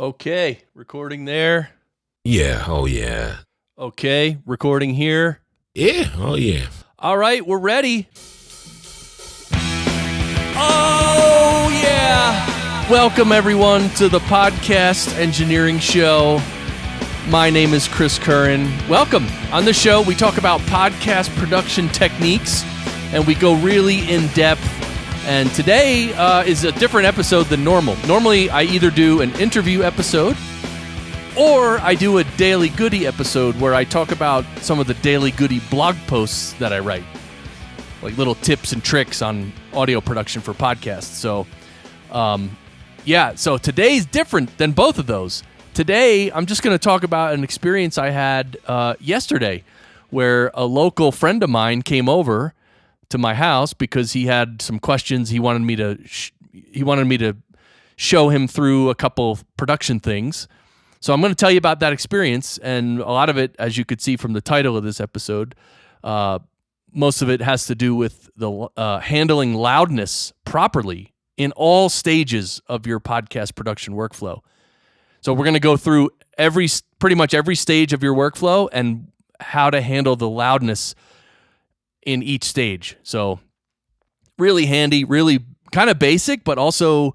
Okay, recording there. Yeah, oh yeah. Okay, recording here. Yeah, oh yeah. All right, we're ready. Oh yeah! Welcome everyone to the Podcast Engineering Show. My name is Chris Curran. Welcome. On the show, we talk about podcast production techniques, and we go really in depth. And today is a different episode than normal. Normally, I either do an interview episode or I do a Daily Goody episode where I talk about some of the Daily Goody blog posts that I write, like little tips and tricks on audio production for podcasts. So, so today's different than both of those. Today, I'm just going to talk about an experience I had yesterday where a local friend of mine came over to my house because he had some questions. He wanted me to show him through a couple production things. So I'm going to tell you about that experience, and a lot of it, as you could see from the title of this episode, most of it has to do with the handling loudness properly in all stages of your podcast production workflow. So we're going to go through pretty much every stage of your workflow and how to handle the loudness in each stage. So really handy, really kind of basic, but also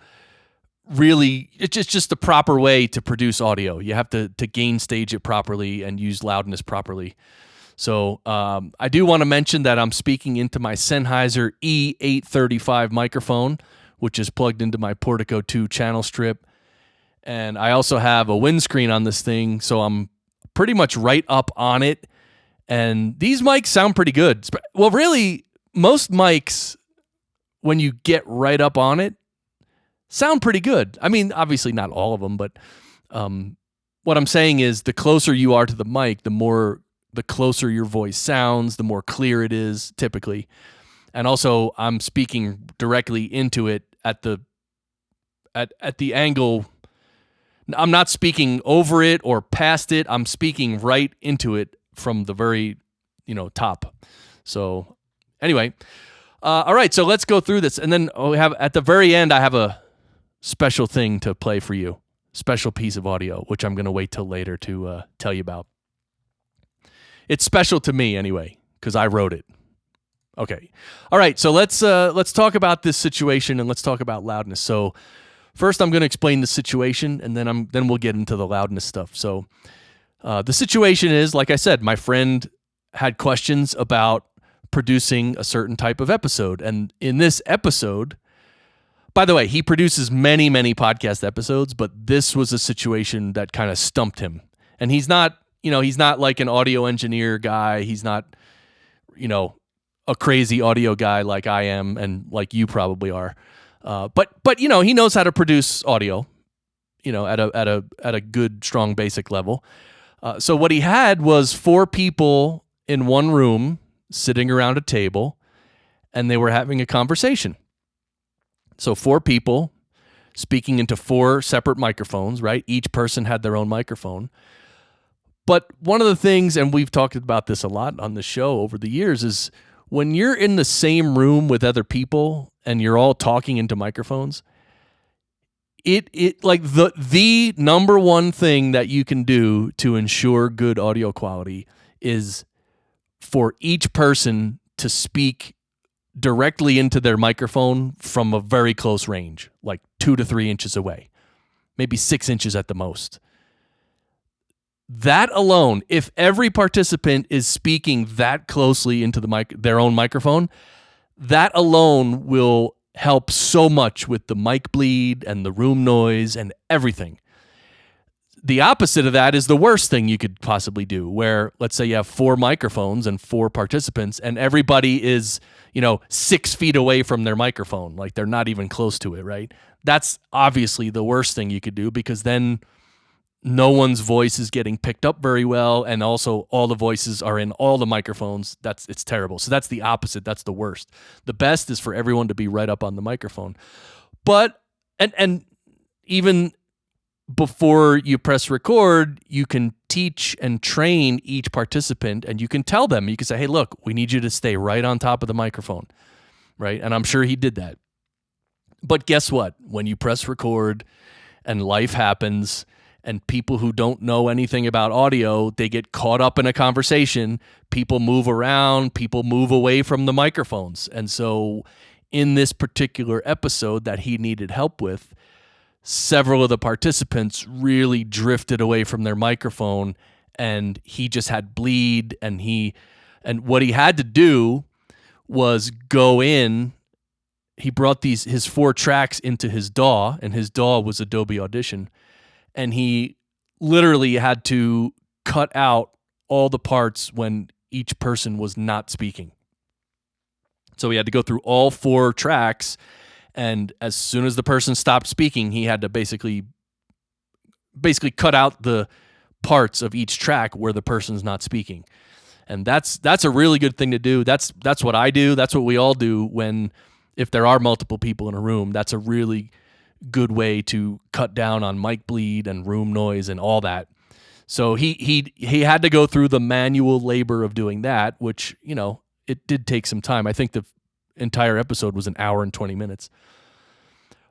really it's just the proper way to produce audio. You have to gain stage it properly and use loudness properly. So I do want to mention that I'm speaking into my Sennheiser E835 microphone, which is plugged into my Portico 2 channel strip. And I also have a windscreen on this thing, so I'm pretty much right up on it. And these mics sound pretty good. Well, really, most mics, when you get right up on it, sound pretty good. I mean, obviously not all of them, but what I'm saying is the closer you are to the mic, the closer your voice sounds, the more clear it is typically. And also, I'm speaking directly into it at the angle. I'm not speaking over it or past it. I'm speaking right into it from the very, top. So anyway, all right, so let's go through this. And then we have at the very end, I have a special thing to play for you, special piece of audio, which I'm going to wait till later to tell you about. It's special to me anyway, because I wrote it. Okay. All right, so let's talk about this situation and let's talk about loudness. So first, I'm going to explain the situation, and then we'll get into the loudness stuff. So the situation is, like I said, my friend had questions about producing a certain type of episode. And in this episode, by the way, he produces many, many podcast episodes, but this was a situation that kind of stumped him. And he's not like an audio engineer guy. He's not, a crazy audio guy like I am and like you probably are. But he knows how to produce audio, at a good, strong, basic level. So what he had was 4 people in one room sitting around a table, and they were having a conversation. So 4 people speaking into 4 separate microphones, right? Each person had their own microphone. But one of the things, and we've talked about this a lot on the show over the years, is when you're in the same room with other people and you're all talking into microphones, it like the number one thing that you can do to ensure good audio quality is for each person to speak directly into their microphone from a very close range, like 2 to 3 inches away, maybe 6 inches at the most. That alone, if every participant is speaking that closely into their own microphone, that alone will help so much with the mic bleed and the room noise and everything. The opposite of that is the worst thing you could possibly do, where let's say you have 4 microphones and 4 participants and everybody is, 6 feet away from their microphone, like they're not even close to it, right? That's obviously the worst thing you could do, because then no one's voice is getting picked up very well, and also all the voices are in all the microphones. It's terrible. So that's the opposite. That's the worst. The best is for everyone to be right up on the microphone. But and even before you press record, you can teach and train each participant, and you can tell them, you can say, hey, look, we need you to stay right on top of the microphone, right? And I'm sure he did that. But guess what? When you press record and life happens, and people who don't know anything about audio, they get caught up in a conversation. People move around, people move away from the microphones. And so in this particular episode that he needed help with, several of the participants really drifted away from their microphone, and he just had bleed, and what he had to do was go in. He brought his 4 tracks into his DAW, and his DAW was Adobe Audition, and he literally had to cut out all the parts when each person was not speaking. So he had to go through all 4 tracks, and as soon as the person stopped speaking, he had to basically cut out the parts of each track where the person's not speaking. And that's a really good thing to do. That's what I do. That's what we all do if there are multiple people in a room. That's a really good way to cut down on mic bleed and room noise and all that. So he had to go through the manual labor of doing that, which, it did take some time. I think the entire episode was an hour and 20 minutes.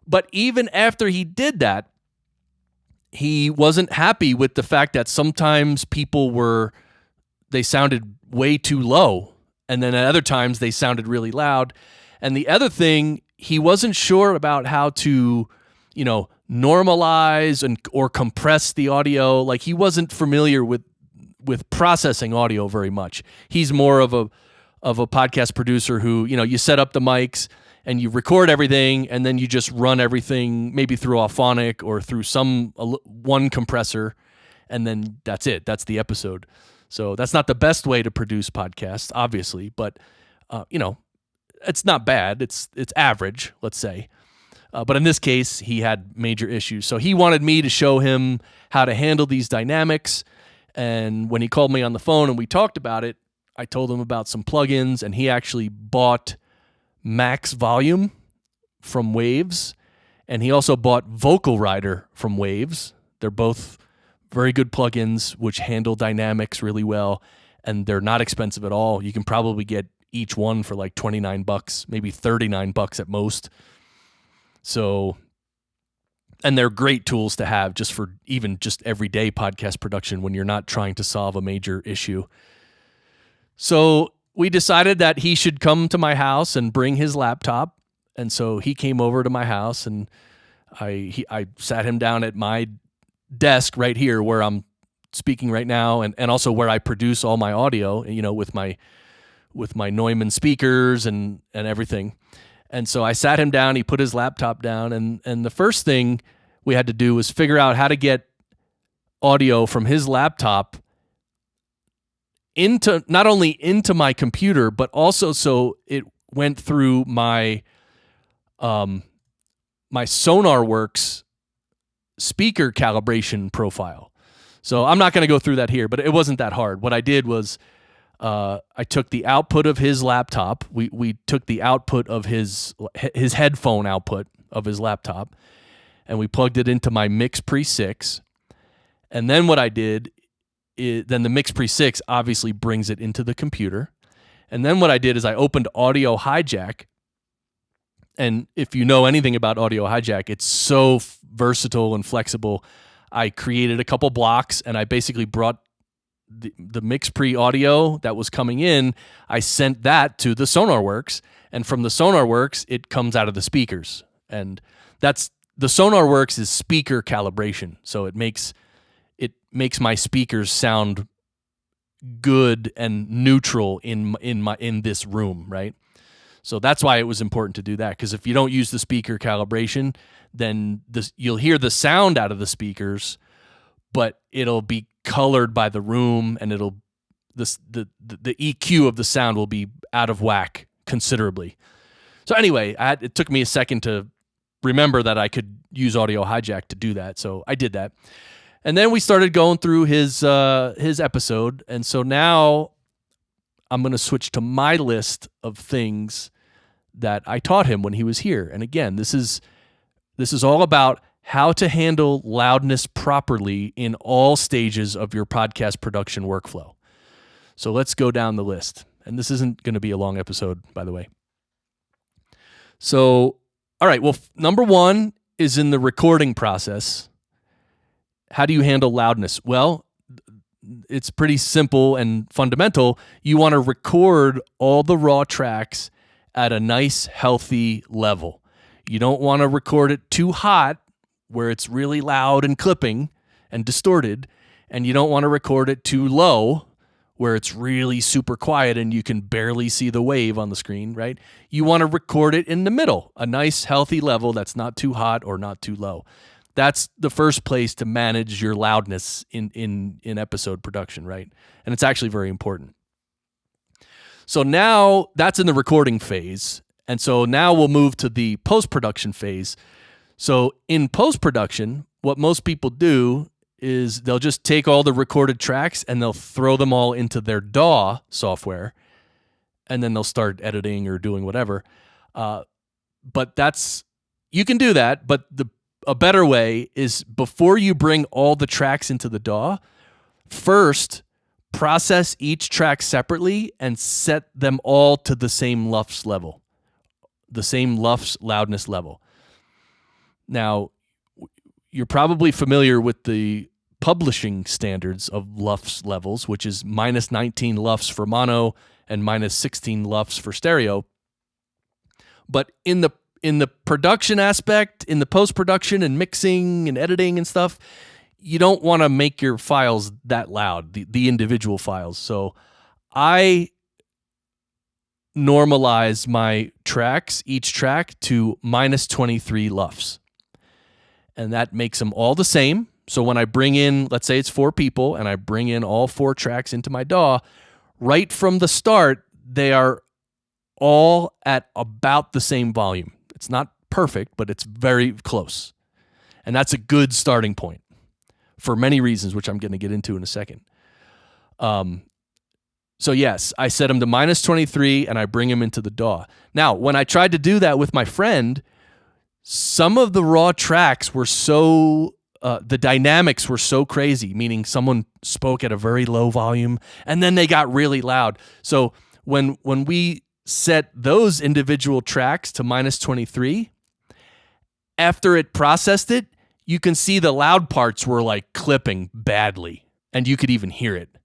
But even after he did that, he wasn't happy with the fact that sometimes they sounded way too low, and then at other times they sounded really loud. And the other thing, he wasn't sure about how to, normalize or compress the audio. Like, he wasn't familiar with processing audio very much. He's more of a podcast producer who, you set up the mics and you record everything, and then you just run everything maybe through Auphonic or through one compressor, and then that's it. That's the episode. So that's not the best way to produce podcasts, obviously, but it's not bad. It's average, let's say. But in this case, he had major issues. So he wanted me to show him how to handle these dynamics. And when he called me on the phone and we talked about it, I told him about some plugins, and he actually bought MaxxVolume from Waves, and he also bought Vocal Rider from Waves. They're both very good plugins which handle dynamics really well, and they're not expensive at all. You can probably get each one for like $29, maybe $39 at most. So, and they're great tools to have just for even just everyday podcast production when you're not trying to solve a major issue. So we decided that he should come to my house and bring his laptop. And so he came over to my house, and I sat him down at my desk right here where I'm speaking right now, and also where I produce all my audio, with my Neumann speakers and everything. And so I sat him down, he put his laptop down, and the first thing we had to do was figure out how to get audio from his laptop not only into my computer, but also so it went through my SonarWorks speaker calibration profile. So I'm not going to go through that here, but it wasn't that hard. What I did was I took the output of his laptop. We took the output of his headphone output of his laptop, and we plugged it into my MixPre 6. And then what I did then the MixPre 6 obviously brings it into the computer. And then what I did is I opened Audio Hijack. And if you know anything about Audio Hijack, it's so versatile and flexible. I created a couple blocks, and I basically brought the MixPre audio that was coming in. I sent that to the SonarWorks, and from the SonarWorks, it comes out of the speakers. And the SonarWorks is speaker calibration. So it makes my speakers sound good and neutral in this room, right? So that's why it was important to do that, because if you don't use the speaker calibration, then you'll hear the sound out of the speakers, but it'll be colored by the room, and the EQ of the sound will be out of whack considerably. So anyway, it took me a second to remember that I could use Audio Hijack to do that, so I did that. And then we started going through his episode, and so now I'm going to switch to my list of things that I taught him when he was here. And again, this is all about how to handle loudness properly in all stages of your podcast production workflow. So let's go down the list. And this isn't going to be a long episode, by the way. So, all right, well, number one is in the recording process. How do you handle loudness? Well, it's pretty simple and fundamental. You want to record all the raw tracks at a nice, healthy level. You don't want to record it too hot where it's really loud and clipping and distorted, and you don't want to record it too low where it's really super quiet and you can barely see the wave on the screen, right? You want to record it in the middle, a nice, healthy level that's not too hot or not too low. That's the first place to manage your loudness in episode production, right? And it's actually very important. So now that's in the recording phase. And so now we'll move to the post-production phase. So in post-production, what most people do is they'll just take all the recorded tracks and they'll throw them all into their DAW software, and then they'll start editing or doing whatever. But you can do that, but a better way is before you bring all the tracks into the DAW, first process each track separately and set them all to the same LUFS level, the same LUFS loudness level. Now, you're probably familiar with the publishing standards of LUFS levels, which is minus 19 LUFS for mono and minus 16 LUFS for stereo. But in the production aspect, in the post-production and mixing and editing and stuff, you don't want to make your files that loud, the individual files. So I normalize my tracks, each track, to minus 23 LUFS. And that makes them all the same. So when I bring in, let's say it's 4 people, and I bring in all 4 tracks into my DAW, right from the start, they are all at about the same volume. It's not perfect, but it's very close. And that's a good starting point for many reasons, which I'm going to get into in a second. So yes, I set them to minus 23 and I bring them into the DAW. Now, when I tried to do that with my friend, some of the raw tracks were the dynamics were so crazy, meaning someone spoke at a very low volume and then they got really loud. So when we set those individual tracks to minus 23, after it processed it, you can see the loud parts were like clipping badly, and you could even hear it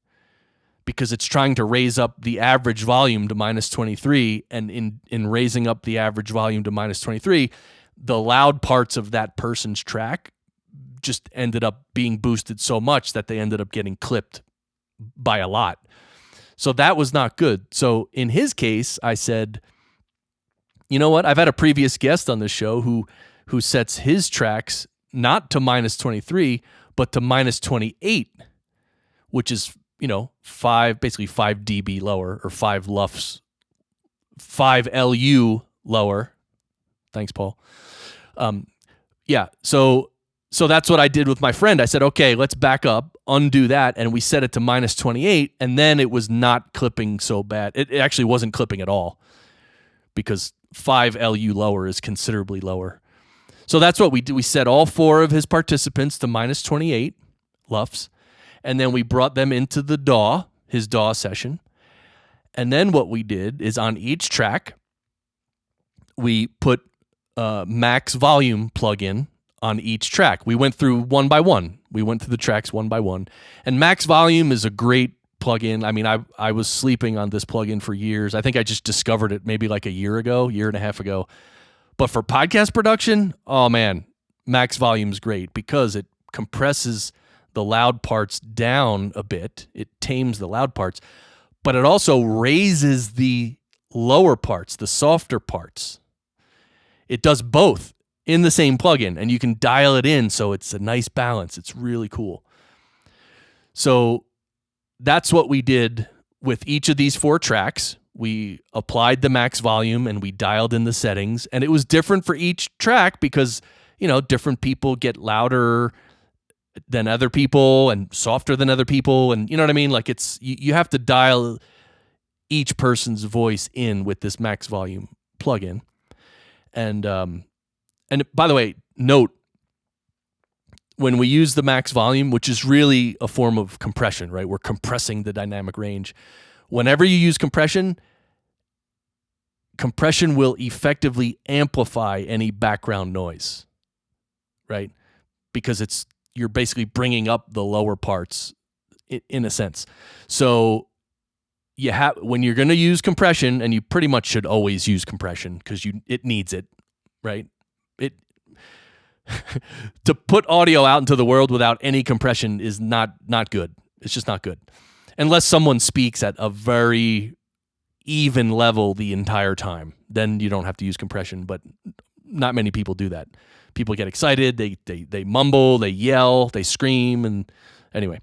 because it's trying to raise up the average volume to minus 23, and in raising up the average volume to minus 23, the loud parts of that person's track just ended up being boosted so much that they ended up getting clipped by a lot. So that was not good. So in his case, I said, you know what? I've had a previous guest on this show who sets his tracks not to minus 23, but to minus 28, which is, basically 5 dB lower, or 5 LUFS, 5 LU lower. Thanks, Paul. So that's what I did with my friend. I said, okay, let's back up, undo that, and we set it to minus 28, and then it was not clipping so bad. It actually wasn't clipping at all because 5 LU lower is considerably lower. So that's what we did. We set all 4 of his participants to minus 28 LUFS, and then we brought them into the DAW, his DAW session. And then what we did is on each track, we put MaxxVolume plugin on each track. We went through one by one. We went through the tracks one by one. And MaxxVolume is a great plugin. I mean, I was sleeping on this plugin for years. I think I just discovered it maybe like a year and a half ago. But for podcast production, oh man, MaxxVolume is great because it compresses the loud parts down a bit. It tames the loud parts, but it also raises the lower parts, the softer parts. It does both in the same plugin, and you can dial it in so it's a nice balance. It's really cool. So that's what we did with each of these 4 tracks. We applied the MaxxVolume and we dialed in the settings, and it was different for each track because, different people get louder than other people and softer than other people. And you know what I mean? Like you have to dial each person's voice in with this MaxxVolume plugin. And by the way, note, when we use the MaxxVolume, which is really a form of compression, right? We're compressing the dynamic range. Whenever you use compression will effectively amplify any background noise. right? Because you're basically bringing up the lower parts in a sense. So when you're going to use compression, and you pretty much should always use compression because it needs it, right? To put audio out into the world without any compression is not good. It's just not good. Unless someone speaks at a very even level the entire time, then you don't have to use compression, but not many people do that. People get excited, they mumble, they yell, they scream, and anyway.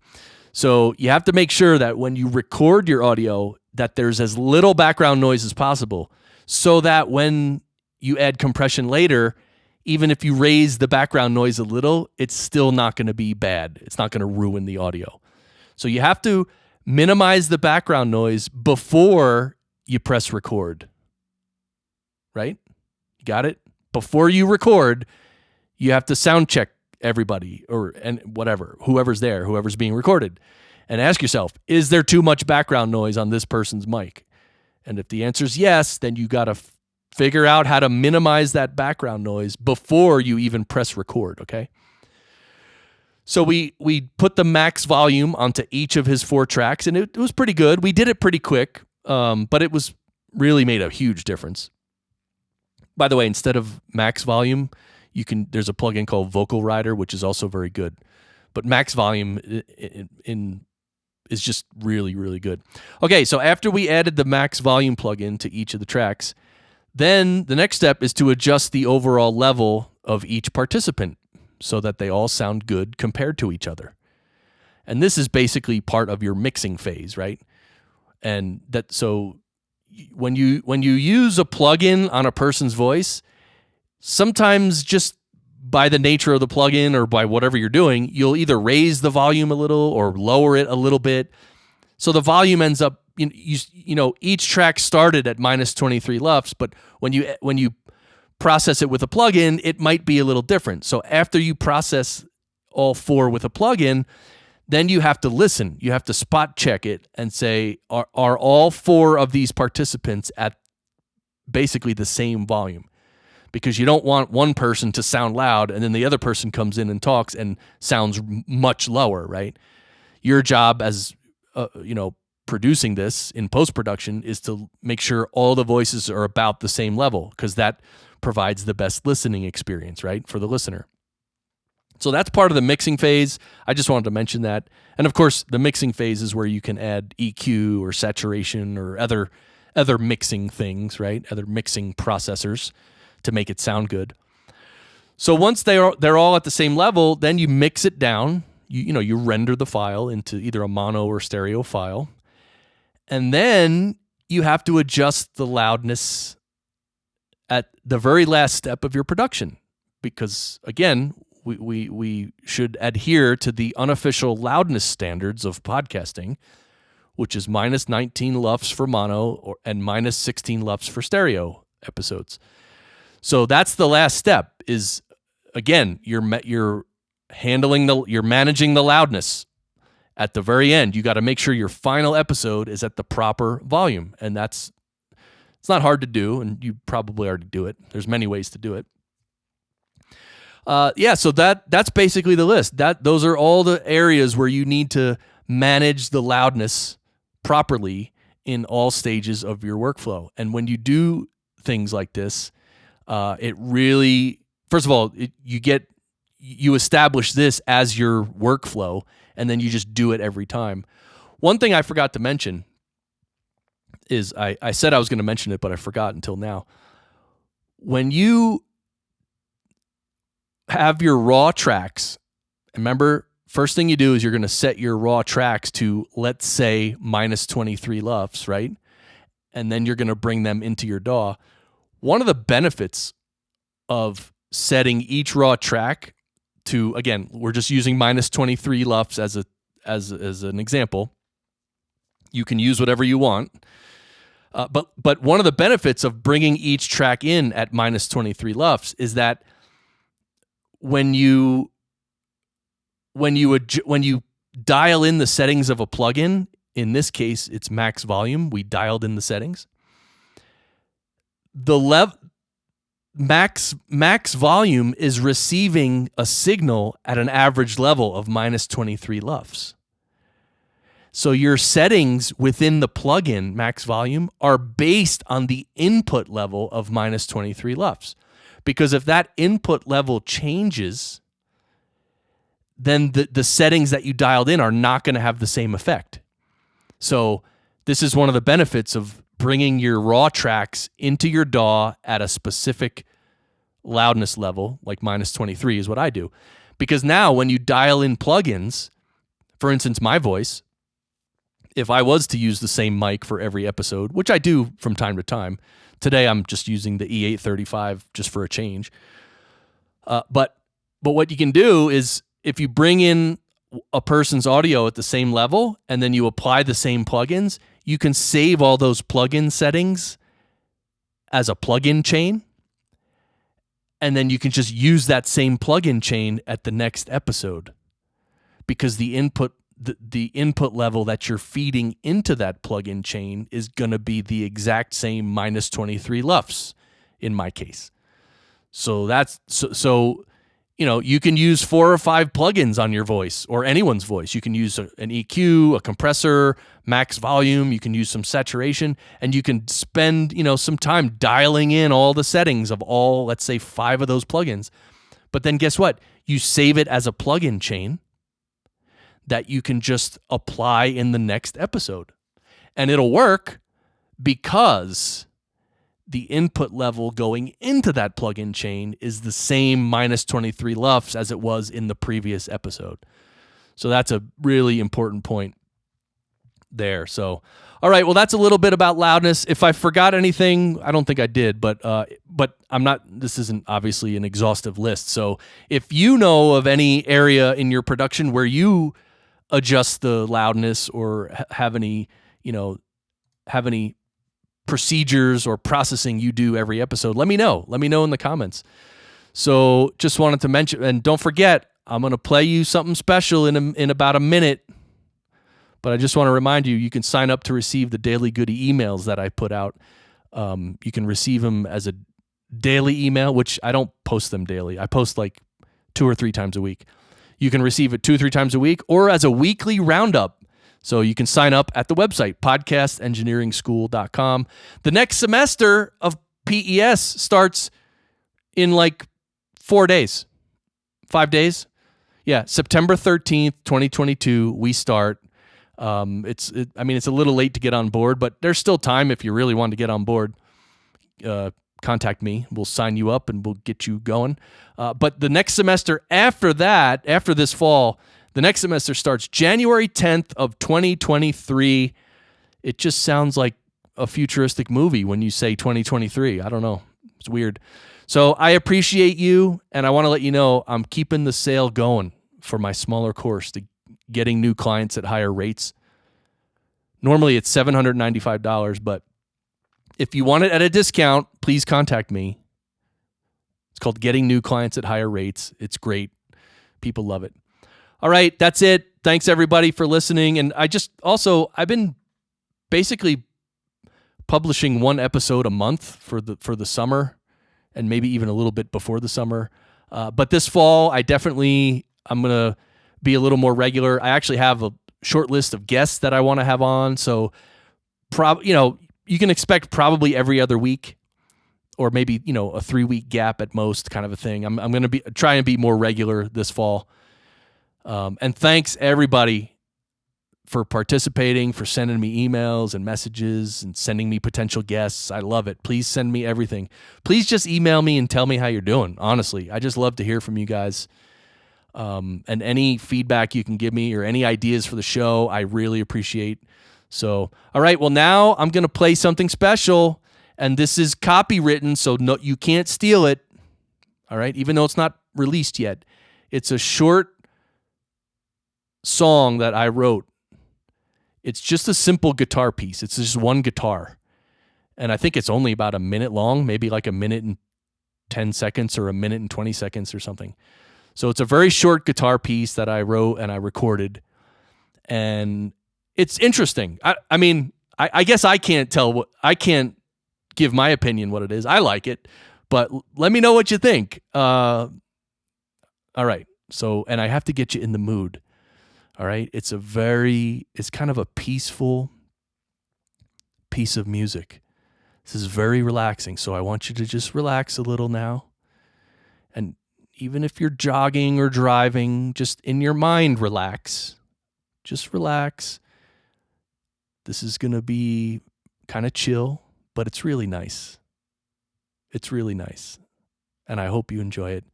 So you have to make sure that when you record your audio that there's as little background noise as possible, so that when you add compression later, even if you raise the background noise a little, it's still not going to be bad. It's not going to ruin the audio. So you have to minimize the background noise before you press record. Right? You got it? Before you record, you have to sound check everybody whoever's there, whoever's being recorded, and ask yourself, is there too much background noise on this person's mic? And if the answer is yes, then you got to figure out how to minimize that background noise before you even press record, okay? So we put the MaxxVolume onto each of his 4 tracks, and it was pretty good. We did it pretty quick, but it was really made a huge difference. By the way, instead of MaxxVolume, there's a plugin called Vocal Rider, which is also very good. But MaxxVolume is just really, really good. Okay, so after we added the MaxxVolume plugin to each of the tracks, then the next step is to adjust the overall level of each participant so that they all sound good compared to each other. And this is basically part of your mixing phase, right? And so when you use a plugin on a person's voice, sometimes just by the nature of the plugin or by whatever you're doing, you'll either raise the volume a little or lower it a little bit. So the volume ends up, each track started at minus 23 LUFS, but when you process it with a plugin, it might be a little different. So after you process all 4 with a plugin, then you have to listen. You have to spot check it and say, are all 4 of these participants at basically the same volume? Because you don't want one person to sound loud and then the other person comes in and talks and sounds much lower, right? Your job as producing this in post-production is to make sure all the voices are about the same level, because that provides the best listening experience, right, for the listener. So that's part of the mixing phase. I just wanted to mention that. And of course, the mixing phase is where you can add EQ or saturation or other mixing things, right, other mixing processors to make it sound good. So once they're all at the same level, then you mix it down. You render the file into either a mono or stereo file. And then you have to adjust the loudness at the very last step of your production, because again, we should adhere to the unofficial loudness standards of podcasting, which is minus 19 LUFS for mono and minus 16 LUFS for stereo episodes. So that's the last step. Is again, you're managing the loudness. At the very end, you got to make sure your final episode is at the proper volume, and it's not hard to do, and you probably already do it. There's many ways to do it. So that's basically the list. Those are all the areas where you need to manage the loudness properly in all stages of your workflow. And when you do things like this, it really, first of all, you establish this as your workflow, and then you just do it every time. One thing I forgot to mention is I said I was going to mention it, but I forgot until now. When you have your raw tracks, remember, first thing you do is you're going to set your raw tracks to, let's say, minus 23 LUFS, right? And then you're going to bring them into your DAW. One of the benefits of setting each raw track to, again, we're just using minus 23 LUFS as an example. You can use whatever you want. But one of the benefits of bringing each track in at minus 23 LUFS is that when you dial in the settings of a plugin, in this case it's MaxxVolume, we dialed in the settings. The MaxxVolume is receiving a signal at an average level of minus 23 LUFS. So your settings within the plugin MaxxVolume are based on the input level of minus 23 LUFS. Because if that input level changes, then the settings that you dialed in are not going to have the same effect. So this is one of the benefits of bringing your raw tracks into your DAW at a specific loudness level, like minus 23 is what I do. Because now when you dial in plugins, for instance, my voice, if I was to use the same mic for every episode, which I do from time to time, today I'm just using the E835 just for a change. But what you can do is if you bring in a person's audio at the same level and then you apply the same plugins, you can save all those plugin settings as a plugin chain. And then you can just use that same plugin chain at the next episode because the input level that you're feeding into that plugin chain is going to be the exact same minus 23 LUFS in my case. So that's so you can use 4 or 5 plugins on your voice or anyone's voice. You can use an EQ, a compressor, MaxxVolume. You can use some saturation, and you can spend some time dialing in all the settings of all, let's say, 5 of those plugins. But then guess what? You save it as a plugin chain that you can just apply in the next episode. And it'll work because the input level going into that plugin chain is the same minus 23 LUFS as it was in the previous episode. So that's a really important point there. So, all right, well, that's a little bit about loudness. If I forgot anything, I don't think I did, but I'm not, this isn't obviously an exhaustive list. So if you know of any area in your production where you adjust the loudness or have any procedures or processing you do every episode, let me know. Let me know in the comments. So just wanted to mention, and don't forget, I'm going to play you something special in about a minute. But I just want to remind you, you can sign up to receive the daily goodie emails that I put out. You can receive them as a daily email, which I don't post them daily. I post like 2 or 3 times a week. You can receive it 2 or 3 times a week or as a weekly roundup. So you can sign up at the website, podcastengineeringschool.com. The next semester of PES starts in like 4 days, 5 days. Yeah, September 13th, 2022, we start. It's a little late to get on board, but there's still time if you really want to get on board. Contact me. We'll sign you up and we'll get you going. But the next semester after that, after this fall, the next semester starts January 10th of 2023. It just sounds like a futuristic movie when you say 2023. I don't know. It's weird. So I appreciate you, and I want to let you know I'm keeping the sale going for my smaller course to getting new clients at higher rates. Normally it's $795, but if you want it at a discount, please contact me. It's called Getting New Clients at Higher Rates. It's great. People love it. All right, that's it. Thanks everybody for listening. And I've been basically publishing 1 episode a month for the summer and maybe even a little bit before the summer. But this fall, I'm going to be a little more regular. I actually have a short list of guests that I want to have on. So you can expect probably every other week or maybe, a 3-week gap at most kind of a thing. I'm going to try and be more regular this fall. And thanks everybody for participating, for sending me emails and messages and sending me potential guests. I love it. Please send me everything. Please just email me and tell me how you're doing. Honestly, I just love to hear from you guys. And any feedback you can give me or any ideas for the show, I really appreciate. So, all right, well, now I'm going to play something special, and this is copywritten, so no, you can't steal it, all right, even though it's not released yet. It's a short song that I wrote. It's just a simple guitar piece. It's just one guitar, and I think it's only about a minute long, maybe like a minute and 10 seconds or a minute and 20 seconds or something. So it's a very short guitar piece that I wrote and I recorded, and it's interesting. I guess I can't give my opinion what it is. I like it, But let me know what you think. All right. So, and I have to get you in the mood. All right. It's kind of a peaceful piece of music. This is very relaxing. So I want you to just relax a little now. And even if you're jogging or driving, just in your mind, relax. Just relax. This is going to be kind of chill, but it's really nice. It's really nice. And I hope you enjoy it.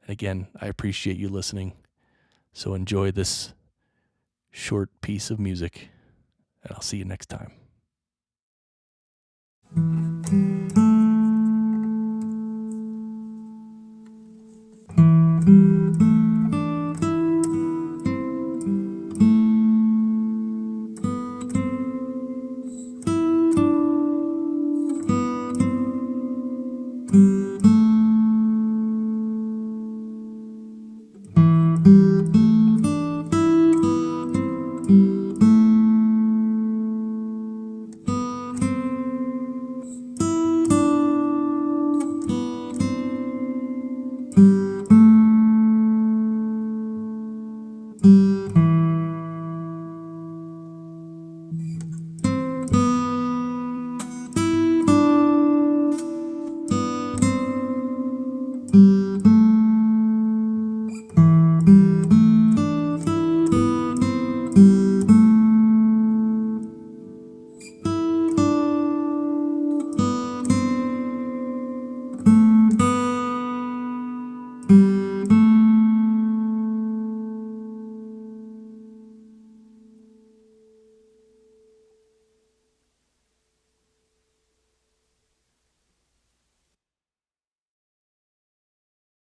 And again, I appreciate you listening. So enjoy this short piece of music, and I'll see you next time.